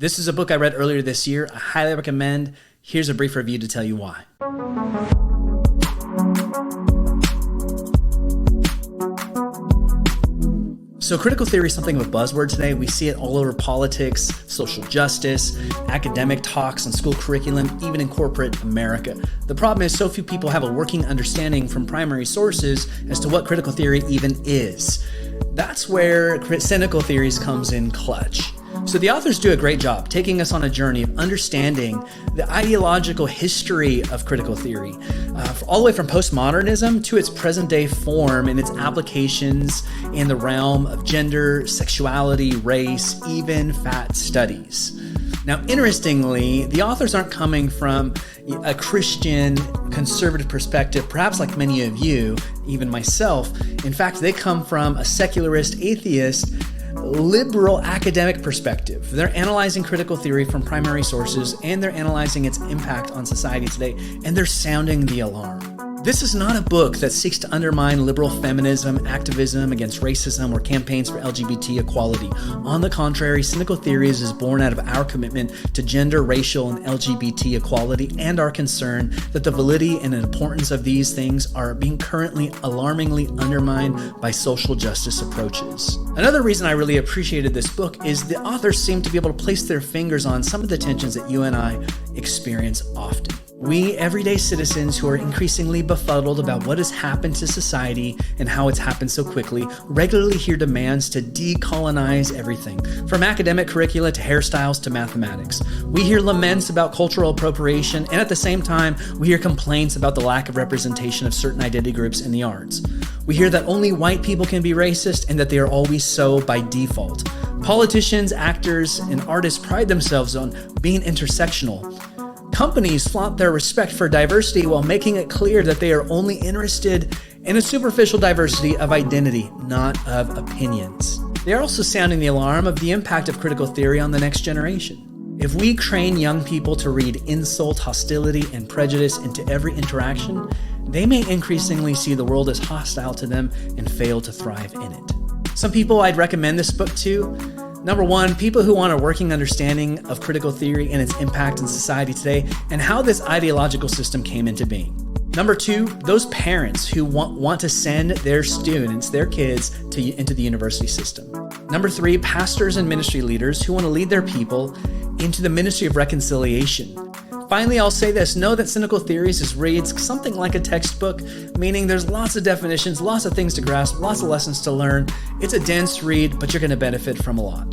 This is a book I read earlier this year. I highly recommend. Here's a brief review to tell you why. So critical theory is something of a buzzword today. We see it all over politics, social justice, academic talks on school curriculum, even in corporate America. The problem is so few people have a working understanding from primary sources as to what critical theory even is. That's where cynical theories comes in clutch. So the authors do a great job taking us on a journey of understanding the ideological history of critical theory, all the way from postmodernism to its present day form and its applications in the realm of gender, sexuality, race, even fat studies. Now, interestingly, the authors aren't coming from a Christian conservative perspective, perhaps like many of you, even myself. In fact, they come from a secularist, atheist, liberal academic perspective. They're analyzing critical theory from primary sources, and they're analyzing its impact on society today, and they're sounding the alarm. This is not a book that seeks to undermine liberal feminism, activism against racism, or campaigns for LGBT equality. On the contrary, Cynical Theories is born out of our commitment to gender, racial, and LGBT equality, and our concern that the validity and importance of these things are being currently alarmingly undermined by social justice approaches. Another reason I really appreciated this book is the authors seem to be able to place their fingers on some of the tensions that you and I experience often. We, everyday citizens who are increasingly befuddled about what has happened to society and how it's happened so quickly, regularly hear demands to decolonize everything, from academic curricula to hairstyles to mathematics. We hear laments about cultural appropriation, and at the same time, we hear complaints about the lack of representation of certain identity groups in the arts. We hear that only white people can be racist and that they are always so by default. Politicians, actors, and artists pride themselves on being intersectional. Companies flaunt their respect for diversity while making it clear that they are only interested in a superficial diversity of identity, not of opinions. They are also sounding the alarm of the impact of critical theory on the next generation. If we train young people to read insult, hostility, and prejudice into every interaction, they may increasingly see the world as hostile to them and fail to thrive in it. Some people I'd recommend this book to: number one, people who want a working understanding of critical theory and its impact in society today and how this ideological system came into being. Number two, those parents who want to send their students, their kids, into the university system. Number three, pastors and ministry leaders who want to lead their people into the ministry of reconciliation. Finally, I'll say this: know that Cynical Theories reads something like a textbook, meaning there's lots of definitions, lots of things to grasp, lots of lessons to learn. It's a dense read, but you're going to benefit from a lot.